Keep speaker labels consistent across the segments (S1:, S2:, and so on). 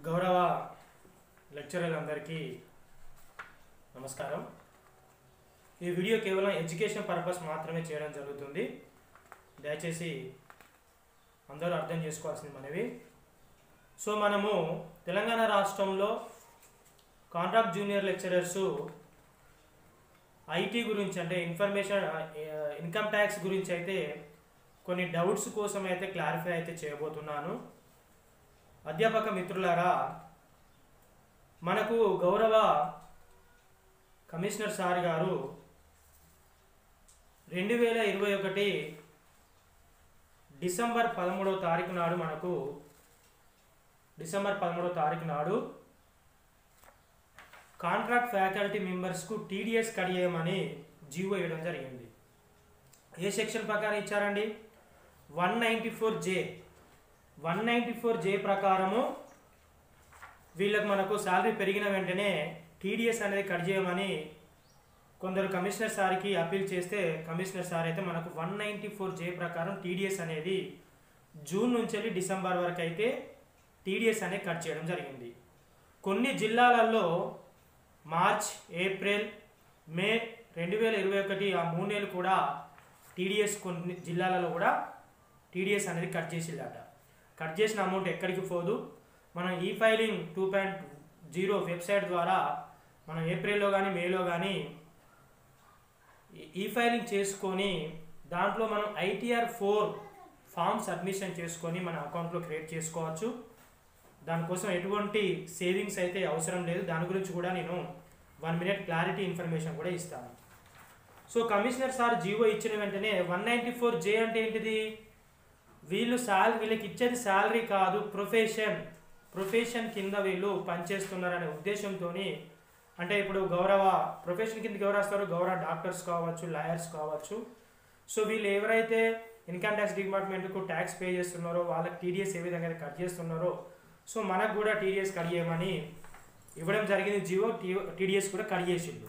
S1: గౌరవ లెక్చరర్లందరికీ నమస్కారం. ఈ వీడియో కేవలం ఎడ్యుకేషన్ పర్పస్ మాత్రమే చేయడం జరుగుతుంది. దయచేసి అందరూ అర్థం చేసుకోవాల్సింది మనవి. సో మనము తెలంగాణ రాష్ట్రంలో కాంట్రాక్ట్ జూనియర్ లెక్చరర్స్ ఐటీ గురించి అంటే ఇన్కమ్ ట్యాక్స్ గురించి అయితే కొన్ని డౌట్స్ కోసం అయితే క్లారిఫై అయితే చేయబోతున్నాను. అధ్యాపక మిత్రులారా, మనకు గౌరవ కమిషనర్ సార్ గారు 2021 డిసెంబర్ 13వ తారీఖు నాడు కాంట్రాక్ట్ ఫ్యాకల్టీ మెంబర్స్కు టీడీఎస్ కడియమని జీవో ఇవ్వడం జరిగింది. ఏ సెక్షన్ ప్రకారం ఇచ్చారండి? 194J ప్రకారము వీళ్ళకి మనకు శాలరీ పెరిగిన వెంటనే టీడీఎస్ అనేది కట్ చేయమని కొందరు కమిషనర్ సార్కి అప్పీల్ చేస్తే కమిషనర్ సార్ అయితే మనకు 194J ప్రకారం టీడీఎస్ అనేది జూన్ నుంచి వెళ్ళి డిసెంబర్ వరకు అయితే టీడీఎస్ అనేది కట్ చేయడం జరిగింది. కొన్ని జిల్లాలలో మార్చ్, ఏప్రిల్, మే 2021 ఆ 3 నెలలు కూడా టీడీఎస్ కొన్ని జిల్లాలలో కూడా టీడీఎస్ అనేది కట్ చేసిల్లట. కట్ చేసిన అమౌంట్ ఎక్కడికి పోదు. మనం ఈ ఫైలింగ్ 2.0 వెబ్సైట్ ద్వారా మనం ఏప్రిల్లో కానీ మేలో కానీ ఈ ఫైలింగ్ చేసుకొని దాంట్లో మనం ITR 4 ఫామ్ సబ్మిషన్ చేసుకొని మన అకౌంట్లో క్రియేట్ చేసుకోవచ్చు. దానికోసం ఎటువంటి సేవింగ్స్ అయితే అవసరం లేదు. దాని గురించి కూడా నేను 1 మినిట్ క్లారిటీ ఇన్ఫర్మేషన్ కూడా ఇస్తాను. సో కమిషనర్ సార్ జీవో ఇచ్చిన వెంటనే 194J అంటే ఏంటిది? వీళ్ళకి ఇచ్చేది శాలరీ కాదు, ప్రొఫెషన్ కింద వీళ్ళు పనిచేస్తున్నారనే ఉద్దేశంతో, అంటే ఇప్పుడు గౌరవ ప్రొఫెషన్ కిందకి ఎవరు వస్తారు? గౌరవ డాక్టర్స్ కావచ్చు, లాయర్స్ కావచ్చు. సో వీళ్ళు ఎవరైతే ఇన్కమ్ ట్యాక్స్ డిపార్ట్మెంట్కు ట్యాక్స్ పే చేస్తున్నారో వాళ్ళకి టీడీఎస్ ఏ విధంగా కట్ చేస్తున్నారో సో మనకు కూడా టీడీఎస్ కట్ చేయమని ఇవ్వడం జరిగింది. జీవో టీడీఎస్ కూడా కట్ చేసిండు.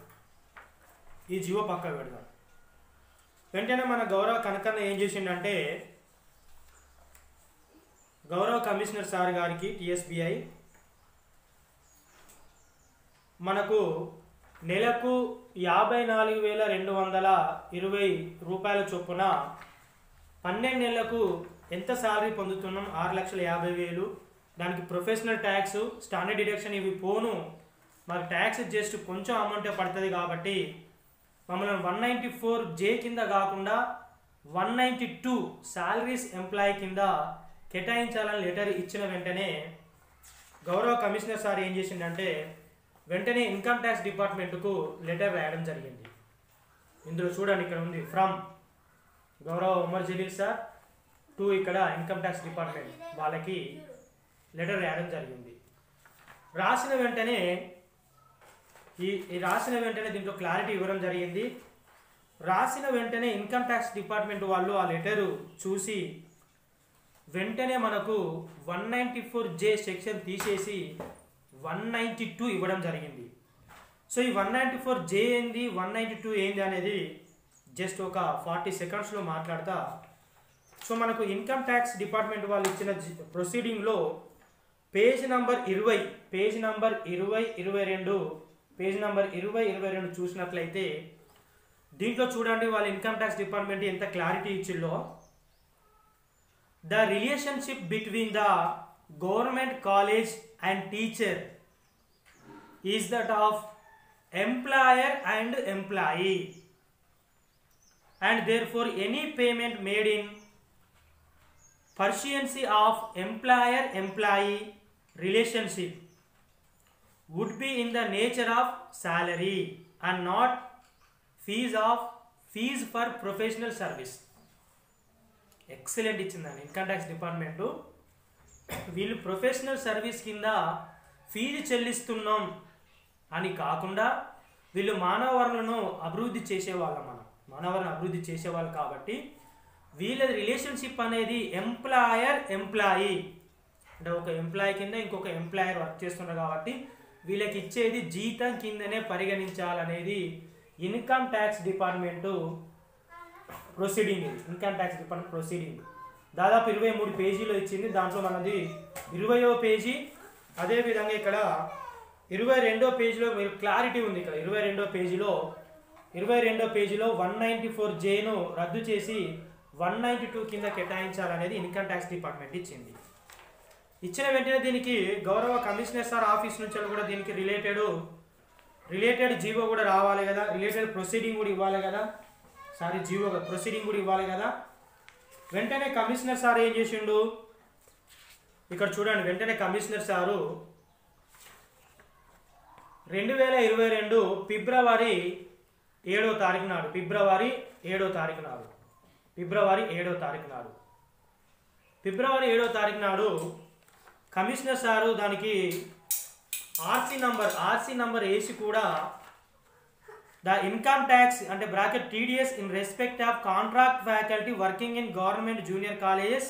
S1: ఈ జీవో పక్క పెడదాం. వెంటనే మన గౌరవ కనకన్న ఏం చేసిండంటే గౌరవ కమిషనర్ సార్ గారికి టీఎస్బీఐ మనకు నెలకు 54,220 రూపాయల చొప్పున 12 నెలలకు ఎంత శాలరీ పొందుతున్నాం? 6,50,000. దానికి ప్రొఫెషనల్ ట్యాక్స్, స్టాండర్డ్ డిడక్షన్ ఇవి పోను మాకు ట్యాక్స్ జస్ట్ కొంచెం అమౌంటే పడుతుంది. కాబట్టి మమ్మల్ని 194J కింద కాకుండా 192 శాలరీస్ ఎంప్లాయీ కింద కేటాయించాలని లెటర్ ఇచ్చిన వెంటనే గౌరవ కమిషనర్ సార్ ఏం చేసిండంటే వెంటనే ఇన్కమ్ ట్యాక్స్ డిపార్ట్మెంట్కు లెటర్ రాయడం జరిగింది. ఇందులో చూడండి, ఇక్కడ ఉంది ఫ్రమ్ గౌరవ ఉమర్ జలీల్ సార్ టు ఇక్కడ ఇన్కమ్ ట్యాక్స్ డిపార్ట్మెంట్ వాళ్ళకి లెటర్ రాయడం జరిగింది. రాసిన వెంటనే దీంట్లో క్లారిటీ ఇవ్వడం జరిగింది. రాసిన వెంటనే ఇన్కమ్ ట్యాక్స్ డిపార్ట్మెంట్ వాళ్ళు ఆ లెటరు చూసి వెంటనే మనకు 194J సెక్షన్ తీసేసి 192 ఇవ్వడం జరిగింది. సో ఈ 194J ఏంది, 192 ఏంది అనేది జస్ట్ ఒక 40 సెకండ్స్లో మాట్లాడతా. సో మనకు ఇన్కమ్ ట్యాక్స్ డిపార్ట్మెంట్ వాళ్ళు ఇచ్చిన ప్రొసీడింగ్లో పేజ్ నంబర్ 20 చూసినట్లయితే దీంట్లో చూడండి వాళ్ళ ఇన్కమ్ ట్యాక్స్ డిపార్ట్మెంట్ ఎంత clarity ఇచ్చిల్లో. The relationship between the government college and teacher is that of employer and employee, and therefore any payment made in pursuance of employer-employee relationship would be in the nature of salary and not fees for professional service. Excellent ఇచ్చిందండి income tax department. వీళ్ళు professional service కింద fees చెల్లిస్తున్నాం అని కాకుండా వీళ్ళు మానవ వనరులను అభివృద్ధి చేసేవాళ్ళు కాబట్టి వీళ్ళ రిలేషన్షిప్ అనేది ఎంప్లాయర్-ఎంప్లాయీ అంటే ఒక ఎంప్లాయీ కింద ఇంకొక ఎంప్లాయర్ వర్క్ చేస్తున్నారు కాబట్టి వీళ్ళకి ఇచ్చేది జీతం కిందనే పరిగణించాలనేది income tax department proceeding. Income tax department proceeding దాదాపు 23 పేజీలో ఇచ్చింది. దాంట్లో మనది 20వ పేజీ అదేవిధంగా ఇక్కడ 22వ పేజీలో మీరు క్లారిటీ ఉంది. ఇక్కడ 22వ పేజీలో 194Jను రద్దు చేసి 192 కింద కేటాయించాలనేది ఇన్కమ్ ట్యాక్స్ డిపార్ట్మెంట్ ఇచ్చింది. ఇచ్చిన వెంటనే దీనికి గౌరవ కమిషనర్ సార్ ఆఫీస్ నుంచి కూడా దీనికి రిలేటెడ్ జీవో కూడా రావాలి కదా, రిలేటెడ్ ప్రొసీడింగ్ కూడా ఇవ్వాలి కదా, జీవో ప్రొసీడింగ్ కూడా ఇవ్వాలి కదా. వెంటనే కమిషనర్ సార్ ఏం చేసిండు ఇక్కడ చూడండి. వెంటనే కమిషనర్ సారు 2022 ఫిబ్రవరి 7వ తారీఖు నాడు కమిషనర్ సారు దానికి ఆర్సీ నంబర్ వేసి కూడా ద ఇన్కమ్ ట్యాక్స్ అంటే bracket TDS in respect of contract faculty working in government junior colleges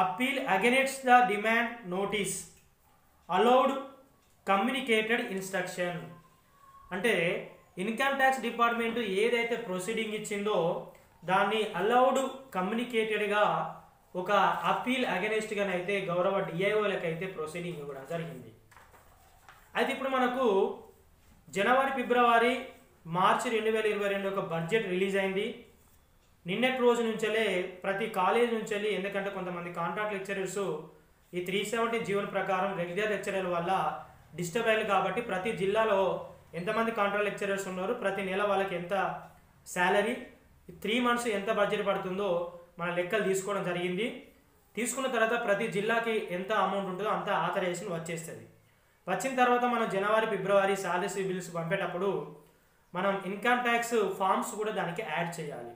S1: appeal against the demand notice allowed communicated instruction. అంటే ఇన్కమ్ ట్యాక్స్ డిపార్ట్మెంట్ ఏదైతే proceeding ఇచ్చిందో దాన్ని allowed కమ్యూనికేటెడ్గా ఒక appeal అగెన్స్ట్గానైతే గౌరవ డిఐఓలకైతే proceeding ఇవ్వడం జరిగింది. అయితే ఇప్పుడు మనకు జనవరి, ఫిబ్రవరి, మార్చి 2022 ఒక బడ్జెట్ రిలీజ్ అయింది. నిన్నటి రోజు నుంచెలే ప్రతి కాలేజ్ నుంచెల్లి, ఎందుకంటే కొంతమంది కాంట్రాక్ట్ లెక్చరర్స్ ఈ 370 జీవన ప్రకారం రెగ్యులర్ లెక్చరర్ల వల్ల డిస్టర్బ్ అయ్యారు. కాబట్టి ప్రతి జిల్లాలో ఎంతమంది కాంట్రాక్ట్ లెక్చరర్స్ ఉన్నారు, ప్రతి నెల వాళ్ళకి ఎంత శాలరీ, 3 మంత్స్ ఎంత బడ్జెట్ పడుతుందో మన లెక్కలు తీసుకోవడం జరిగింది. తీసుకున్న తర్వాత ప్రతి జిల్లాకి ఎంత అమౌంట్ ఉంటుందో అంత ఆథరైజేషన్ వచ్చేస్తుంది. వచ్చిన తర్వాత మనం జనవరి, ఫిబ్రవరి శాలరీ బిల్స్ పంపేటప్పుడు మనం ఇన్కమ్ ట్యాక్స్ ఫామ్స్ కూడా దానికి యాడ్ చేయాలి.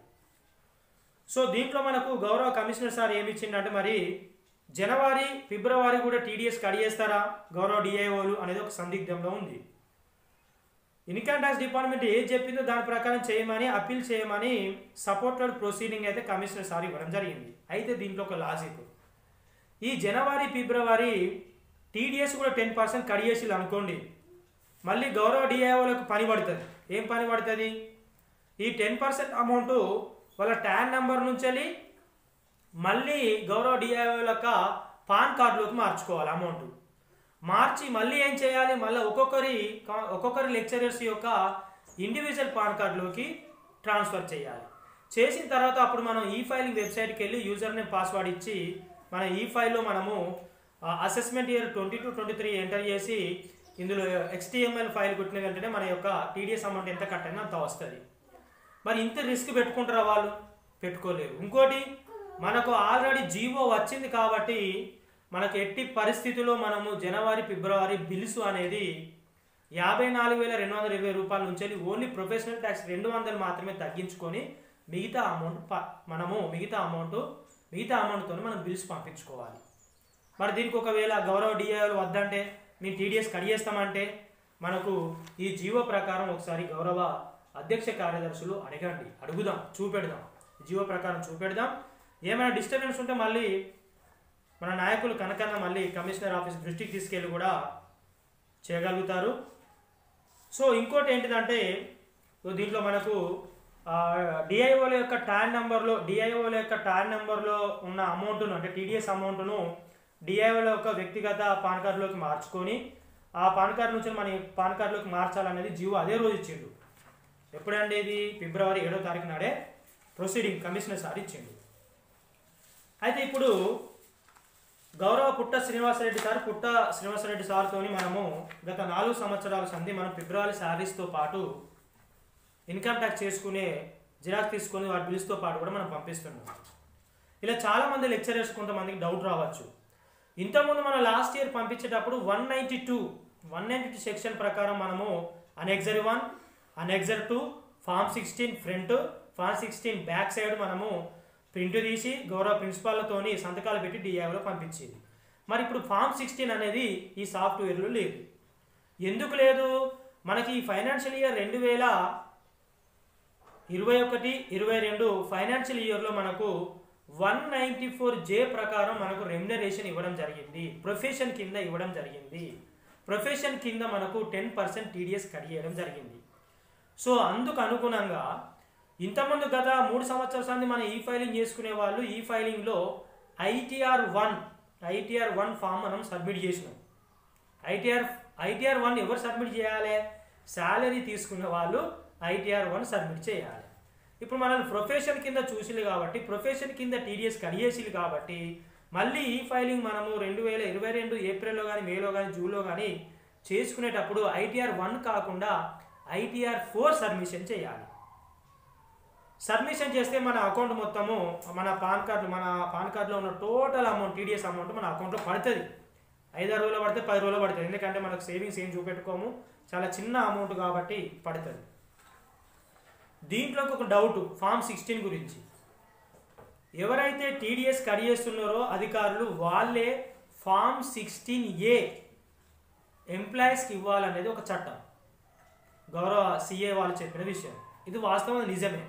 S1: సో దీంట్లో మనకు గౌరవ కమిషనర్ సార్ ఏమి ఇచ్చిందంటే, మరి జనవరి, ఫిబ్రవరి కూడా టీడీఎస్ కట్ చేస్తారా గౌరవ డిఐఓలు అనేది ఒక సందిగ్ధంలో ఉంది. ఇన్కమ్ ట్యాక్స్ డిపార్ట్మెంట్ ఏది చెప్పిందో దాని ప్రకారం చేయమని, అప్పీల్ చేయమని సపోర్టెడ్ ప్రొసీడింగ్ అయితే కమిషనర్ సార్ ఇవ్వడం జరిగింది. అయితే దీంట్లో ఒక లాజిక్, ఈ జనవరి, ఫిబ్రవరి టీడీఎస్ కూడా 10% కట్ చేసి అనుకోండి, మళ్ళీ గౌరవ డిఐఓలకు పని పడుతుంది. ఏం పని పడుతుంది? ఈ 10% అమౌంట్ వాళ్ళ ట్యాన్ నెంబర్ నుంచి మళ్ళీ గౌరవ డిఐఓలక పాన్ కార్డులోకి మార్చుకోవాలి. అమౌంట్ మార్చి మళ్ళీ ఏం చేయాలి, మళ్ళీ ఒక్కొక్కరి లెక్చరర్స్ యొక్క ఇండివిజువల్ పాన్ కార్డులోకి ట్రాన్స్ఫర్ చేయాలి. చేసిన తర్వాత అప్పుడు మనం ఈ ఫైలింగ్ వెబ్సైట్కి వెళ్ళి యూజర్ నేమ్ పాస్వర్డ్ ఇచ్చి మన ఈ ఫైల్లో మనము అసెస్మెంట్ ఇయర్ 22-23 ఎంటర్ చేసి ఇందులో XTML ఫైల్ కొట్టిన వెంటనే మన యొక్క టీడీఎస్ అమౌంట్ ఎంత కట్ అయినా అంత వస్తుంది. మరి ఇంత రిస్క్ పెట్టుకుంటారా వాళ్ళు? పెట్టుకోలేరు. ఇంకోటి, మనకు ఆల్రెడీ జీవో వచ్చింది కాబట్టి మనకు ఎట్టి పరిస్థితుల్లో మనము జనవరి, ఫిబ్రవరి బిల్స్ అనేది 54,220 రూపాయల నుంచి ఓన్లీ ప్రొఫెషనల్ ట్యాక్స్ 200 మాత్రమే తగ్గించుకొని మిగతా అమౌంట్తో మనం బిల్స్ పంపించుకోవాలి. మరి దీనికి ఒకవేళ గౌరవ డిఐఓలు వద్దంటే మేము టీడీఎస్ కట్ చేస్తామంటే మనకు ఈ జీవో ప్రకారం ఒకసారి గౌరవ అధ్యక్ష కార్యదర్శులు చూపెడదాం. జీవో ప్రకారం చూపెడదాం. ఏమైనా డిస్టర్బెన్స్ ఉంటే మళ్ళీ మన నాయకులు కనకన్న మళ్ళీ కమిషనర్ ఆఫీస్ దృష్టికి తీసుకెళ్ళి కూడా చేయగలుగుతారు. సో ఇంకోటి ఏంటిదంటే, దీంట్లో మనకు డిఐఓల యొక్క ట్యాన్ నెంబర్లో ఉన్న అమౌంట్ను, అంటే టీడీఎస్ అమౌంట్ను డిఐఓల యొక్క వ్యక్తిగత పాన్ కార్డులోకి మార్చుకొని ఆ పాన్ కార్డు నుంచి మన పాన్ కార్డులోకి మార్చాలనేది జీవో అదే రోజు ఇచ్చిండు. ఎప్పుడంటే ఇది ఫిబ్రవరి 7వ తారీఖు నాడే ప్రొసీడింగ్ కమిషనర్ సార్ ఇచ్చిండు. అయితే ఇప్పుడు గౌరవ పుట్ట శ్రీనివాసరెడ్డి సార్తో మనము గత 4 సంవత్సరాల సంధి మనం ఫిబ్రవరి శాలరీస్తో పాటు ఇన్కమ్ ట్యాక్స్ చేసుకునే జిరాక్స్ తీసుకొని వాటి బిల్స్తో పాటు కూడా మనం పంపిస్తున్నాం. ఇలా చాలామంది లెక్చరర్స్ కొంతమందికి డౌట్ రావచ్చు. ఇంతకుముందు మనం లాస్ట్ ఇయర్ పంపించేటప్పుడు 192 సెక్షన్ ప్రకారం మనము annexure 1, annexure 2, form 16 front, form 16 back side మనము ప్రింట్ తీసి గౌరవ ప్రిన్సిపాల్లతోని సంతకాలు పెట్టి డిఐఓలో పంపించేది. మరి ఇప్పుడు ఫామ్ 16 అనేది ఈ సాఫ్ట్వేర్లో లేదు. ఎందుకు లేదు? మనకి ఈ ఫైనాన్షియల్ ఇయర్ 2021-22 ఫైనాన్షియల్ ఇయర్లో మనకు 194J ప్రకారం మనకు రెమ్యునరేషన్ ఇవ్వడం జరిగింది, ప్రొఫెషన్ కింద ఇవ్వడం జరిగింది. ప్రొఫెషన్ కింద మనకు 10% టీడీఎస్ కట్ చేయడం జరిగింది. సో అందుకు అనుగుణంగా ఇంతకుముందు గత 3 సంవత్సరాల సంది మనం ఈ ఫైలింగ్ చేసుకునే వాళ్ళు ఈ ఫైలింగ్లో ITR 1 ఫామ్ మనం సబ్మిట్ చేసినాం. ఐటీఆర్ 1 ఎవరు సబ్మిట్ చేయాలి? శాలరీ తీసుకున్న వాళ్ళు ఐటీఆర్ 1 సబ్మిట్ చేయాలి. ఇప్పుడు మనం ప్రొఫెషన్ కింద చూసిలు కాబట్టి, ప్రొఫెషన్ కింద టీడీఎస్ కడిగేసిలు కాబట్టి మళ్ళీ ఈ ఫైలింగ్ మనము 2022 ఏప్రిల్లో కానీ, మేలో కానీ, జూన్లో కానీ చేసుకునేటప్పుడు ఐటీఆర్ 1 కాకుండా ఐటీఆర్ 4 సబ్మిషన్ చేయాలి. సబ్మిషన్ చేస్తే మన అకౌంట్ మొత్తము మన పాన్ కార్డులో ఉన్న టోటల్ అమౌంట్, టీడీఎస్ అమౌంట్ మన అకౌంట్లో పడుతుంది. 5-6 రోజులు పడితే 10 రోజులు పడుతుంది. ఎందుకంటే మనకు సేవింగ్స్ ఏం చూపెట్టుకోము, చాలా చిన్న అమౌంట్ కాబట్టి పడుతుంది. దీంట్లోకి ఒక డౌట్ ఫామ్ 16 గురించి. ఎవరైతే టీడీఎస్ కట్ చేస్తున్నారో అధికారులు వాళ్ళే ఫామ్ 16A ఎంప్లాయీస్కి ఇవ్వాలనేది ఒక చట్టం, గౌరవ సిఏ వాళ్ళు చెప్పిన విషయం. ఇది వాస్తవం, నిజమే.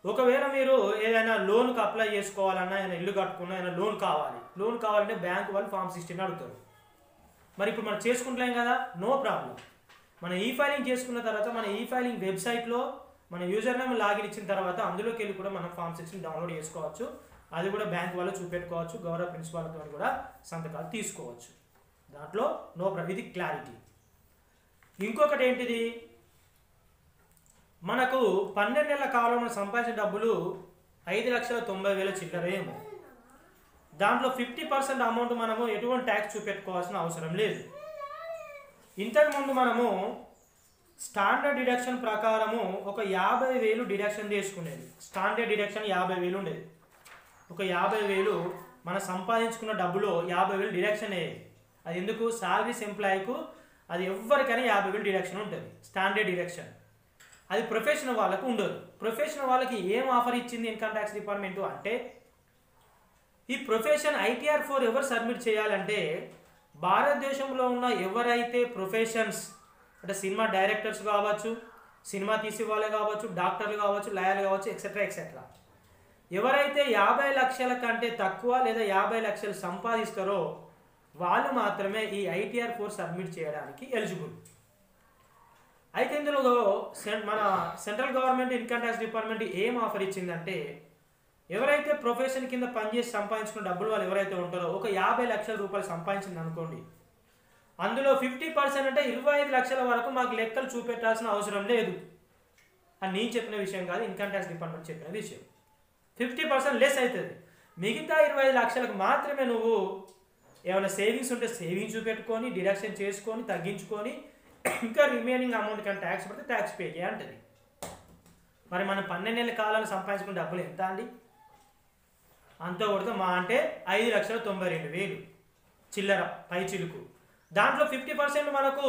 S1: ఒకవేళ మీరు ఏదైనా లోన్కి అప్లై చేసుకోవాలన్నా, ఏదైనా ఇల్లు కట్టుకున్నా, ఏదైనా లోన్ కావాలంటే బ్యాంక్ వాళ్ళు ఫామ్ 16 అడుగుతారు. మరి ఇప్పుడు మనం చేసుకుంటలేం కదా, నో ప్రాబ్లం. మన ఈ ఫైలింగ్ చేసుకున్న తర్వాత మన ఈ ఫైలింగ్ వెబ్సైట్లో మన యూజర్ నేమ్ లాగిన్ ఇచ్చిన తర్వాత అందులోకి వెళ్ళి కూడా మనం ఫామ్ 16 డౌన్లోడ్ చేసుకోవచ్చు. అది కూడా బ్యాంక్ వాళ్ళు చూపెట్టుకోవచ్చు, గౌరవ ప్రిన్సిపాల్తో కూడా సంతకాలు తీసుకోవచ్చు. దాంట్లో నో ప్రాబ్లం. ఇది క్లారిటీ. ఇంకొకటి ఏంటిది, మనకు 12 నెలల కాలంలో సంపాదించిన డబ్బులు 5,90,000 చిల్లరేమో. దాంట్లో 50% అమౌంట్ మనము ఎటువంటి ట్యాక్స్ చూపెట్టుకోవాల్సిన అవసరం లేదు. ఇంతకుముందు మనము స్టాండర్డ్ డిడక్షన్ ప్రకారము ఒక 50,000 డిడక్షన్ చేసుకునేది. స్టాండర్డ్ డిడక్షన్ 50,000 ఉండేది. ఒక 50,000 మనం సంపాదించుకున్న డబ్బులో 50,000 డిడక్షన్ అయ్యేది. అది ఎందుకు? సాలరీస్ ఎంప్లాయీకు అది ఎవరికైనా 50,000 డిడక్షన్ ఉంటుంది, స్టాండర్డ్ డిడక్షన్. అది ప్రొఫెషనల్ వాళ్ళకు ఉండదు. ప్రొఫెషనల్ వాళ్ళకి ఏం ఆఫర్ ఇచ్చింది ఇన్కమ్ ట్యాక్స్ డిపార్ట్మెంటు అంటే, ఈ ప్రొఫెషన్ ఐటీఆర్ 4 ఎవరు సబ్మిట్ చేయాలంటే భారతదేశంలో ఉన్న ఎవరైతే ప్రొఫెషన్స్ అంటే సినిమా డైరెక్టర్స్ కావచ్చు, సినిమా తీసే వాళ్ళే కావచ్చు, డాక్టర్లు కావచ్చు, లాయర్లు కావచ్చు, ఎక్సెట్రా ఎవరైతే 50 లక్షల కంటే తక్కువ లేదా 50 లక్షలు సంపాదిస్తారో వాళ్ళు మాత్రమే ఈ ఐటీఆర్ 4 సబ్మిట్ చేయడానికి ఎలిజిబుల్. అయితే ఇందులో మన central government income tax department ఏం ఆఫర్ ఇచ్చిందంటే, ఎవరైతే ప్రొఫెషన్ కింద పనిచేసి సంపాదించుకున్న డబ్బులు వాళ్ళు ఎవరైతే ఉంటారో ఒక 50 లక్షల రూపాయలు సంపాదించింది అనుకోండి, అందులో 50% అంటే 25 లక్షల వరకు మాకు లెక్కలు చూపెట్టాల్సిన అవసరం లేదు అని నేను చెప్పిన విషయం కాదు, ఇన్కమ్ ట్యాక్స్ డిపార్ట్మెంట్ చెప్పిన విషయం. 50% లెస్ అవుతుంది. మిగతా 25 లక్షలకు మాత్రమే నువ్వు ఏమైనా సేవింగ్స్ ఉంటే సేవింగ్స్ చూపెట్టుకొని డిడక్షన్ చేసుకొని తగ్గించుకొని ఇంకా రిమైనింగ్ అమౌంట్ కానీ ట్యాక్స్ పడితే ట్యాక్స్ పే చేయాలంటది. మరి మనం 12 నెలల కాలంలో సంపాదించుకున్న డబ్బులు ఎంత అండి? అంత కొడితే మా అంటే 5,92,000 చిల్లర పై చిలుకు. దాంట్లో 50% మనకు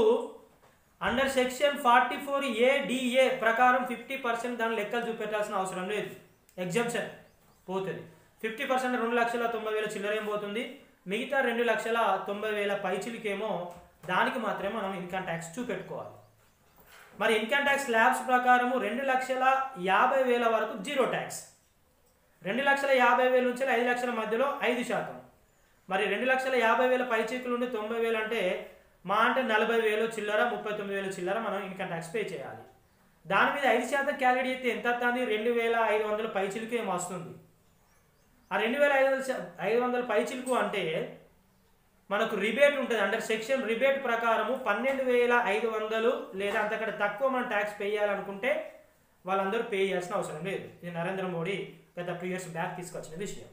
S1: అండర్ సెక్షన్ 44A ప్రకారం 50% దాని లెక్కలు చూపెట్టాల్సిన అవసరం లేదు, ఎగ్జంప్షన్ పోతుంది. 50% 2,90,000 చిల్లరేం పోతుంది, మిగతా 2,90,000 పై చిలుకేమో దానికి మాత్రమే మనం ఇన్కమ్ ట్యాక్స్ చూపెట్టుకోవాలి. మరి ఇన్కమ్ ట్యాక్స్ స్లాబ్స్ ప్రకారము 2,50,000 వరకు జీరో ట్యాక్స్, 2,50,000 నుంచి 5 లక్షల మధ్యలో 5%. మరి 2,50,000 పై చీకులు ఉండి 90,000 అంటే మా అంటే 40,000 చిల్లర 39,000 చిల్లర మనం ఇన్కమ్ ట్యాక్స్ పే చేయాలి. దాని మీద 5% క్యాలిక్యులేట్ చేస్తే ఎంత వస్తుంది? 2,500 పై చిలుకు ఏమో వస్తుంది. ఆ 2,500 పై చిలుకు అంటే మనకు రిబేట్ ఉంటుంది. అండర్ సెక్షన్ రిబేట్ ప్రకారము 12,500 లేదా అంతకంటే తక్కువ మనం ట్యాక్స్ పే చేయాలనుకుంటే వాళ్ళందరూ పే చేయాల్సిన అవసరం లేదు. ఇది నరేంద్ర మోడీ గత 2 years బ్యాక్ తీసుకొచ్చిన విషయం.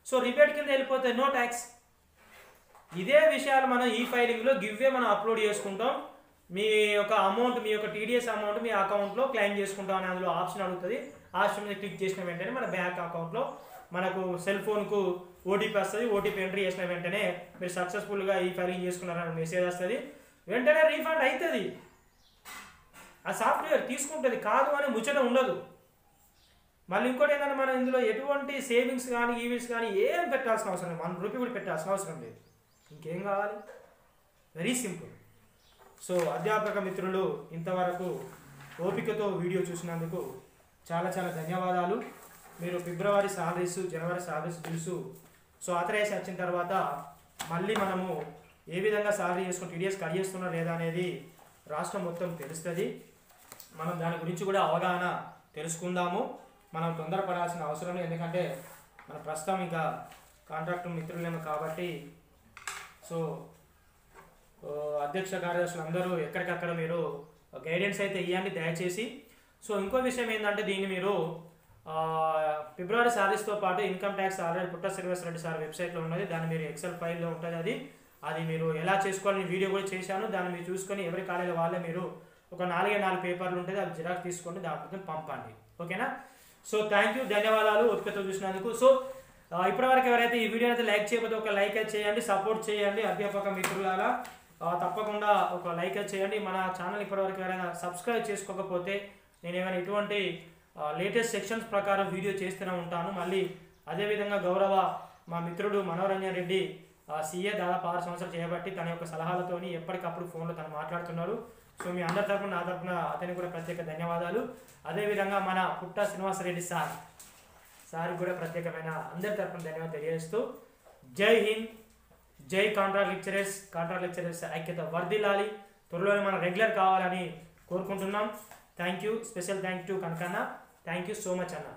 S1: సో రిబేట్ కింద వెళ్ళిపోతే నో ట్యాక్స్. ఇదే విషయాలు మనం ఈ ఫైలింగ్లో గివ్వే మనం అప్లోడ్ చేసుకుంటాం. మీ యొక్క అమౌంట్, మీ యొక్క టీడీఎస్ అమౌంట్ మీ అకౌంట్లో క్లెయిమ్ చేసుకుంటాం అని అందులో ఆప్షన్ అడుగుతుంది. ఆప్షన్ మీద క్లిక్ చేసిన వెంటనే మన బ్యాంక్ అకౌంట్లో మనకు సెల్ ఫోన్కు ఓటీపీ వస్తుంది. ఓటీపీ ఎంట్రీ చేసిన వెంటనే మీరు సక్సెస్ఫుల్గా ఈ ఫైలింగ్ చేసుకున్నారని మెసేజ్ వస్తుంది. వెంటనే రీఫండ్ అవుతుంది. ఆ సాఫ్ట్వేర్ తీసుకుంటుంది, కాదు అని ముచ్చట ఉండదు. మళ్ళీ ఇంకోటి ఏంటంటే మనం ఇందులో ఎటువంటి సేవింగ్స్ కానీ ఈవెంట్స్ కానీ ఏం పెట్టాల్సిన అవసరం లేదు, 1 రూపీ కూడా పెట్టాల్సిన అవసరం లేదు. ఇంకేం కావాలి? Very simple. సో అధ్యాపక మిత్రులు ఇంతవరకు ఓపికతో వీడియో చూసినందుకు చాలా చాలా ధన్యవాదాలు. మీరు ఫిబ్రవరి సాలరీస్, జనవరి సాలరీస్ తెలుసు. సో ఆథరైజ్ వచ్చిన తర్వాత మళ్ళీ మనము ఏ విధంగా సాలరీ చేసుకుని టీడీఎస్ కట్ చేస్తున్నా లేదా అనేది రాష్ట్రం మొత్తం తెలుస్తుంది. మనం దాని గురించి కూడా అవగాహన తెలుసుకుందాము. మనం తొందరపడాల్సిన అవసరం లేదు, ఎందుకంటే మన ప్రస్తుతం ఇంకా కాంట్రాక్ట్ మిత్రులేమో కాబట్టి. సో అధ్యక్ష కార్యదర్శులు అందరూ ఎక్కడికక్కడ మీరు గైడెన్స్ అయితే ఇవ్వండి దయచేసి. సో ఇంకో విషయం ఏంటంటే దీన్ని మీరు ఫిబ్రవరి సాలరీస్తో పాటు ఇన్కమ్ ట్యాక్స్ ఆల్రెడీ పుట్ట శ్రీనివాసరెడ్డి సార్ వెబ్సైట్లో ఉన్నది, దాన్ని మీరు ఎక్సెల్ ఫైల్లో ఉంటుంది. అది మీరు ఎలా చేసుకోవాలని వీడియో కూడా చేశాను, దాన్ని మీరు చూసుకొని ఎవరి ఖాళీలో వాళ్ళే మీరు ఒక 4 పేపర్లు ఉంటుంది, అవి జిరాక్స్ తీసుకోండి, దాంట్లో పంపండి. ఓకేనా? సో థ్యాంక్ యూ, ధన్యవాదాలు ఓపికతో చూసినందుకు. సో ఇప్పటివరకు ఎవరైతే ఈ వీడియో అయితే లైక్ చేయకపోతే ఒక లైక్ అయితే చేయండి, సపోర్ట్ చేయండి అధ్యాపక మిత్రులారా. తప్పకుండా ఒక లైక్ అయితే చేయండి. మన ఛానల్ ఇప్పటివరకు ఎవరైనా సబ్స్క్రైబ్ చేసుకోకపోతే నేను ఏమైనా ఇటువంటి లేటెస్ట్ సెక్షన్స్ ప్రకారం వీడియో చేస్తూనే ఉంటాను. మళ్ళీ అదేవిధంగా గౌరవ మా మిత్రుడు మనోరంజన్ రెడ్డి సీఏ దాదాపు 6 సంవత్సరాలు చేయబట్టి తన యొక్క సలహాలతోని ఎప్పటికప్పుడు ఫోన్లో తను మాట్లాడుతున్నారు. సో మీ అందరి తరపున నా తరపున అతనికి కూడా ప్రత్యేక ధన్యవాదాలు. అదేవిధంగా మన పుట్ట శ్రీనివాసరెడ్డి సార్ కూడా ప్రత్యేకమైన అందరి తరపున ధన్యవాదాలు తెలియజేస్తూ జై హింద్, జై కాంట్రాక్ట్ లెక్చరర్స్ ఐక్యత వర్ధిల్లాలి, త్వరలోనే మనం రెగ్యులర్ కావాలని కోరుకుంటున్నాం. Thank you, special thank to Kanakanna. Thank you so much అన్న.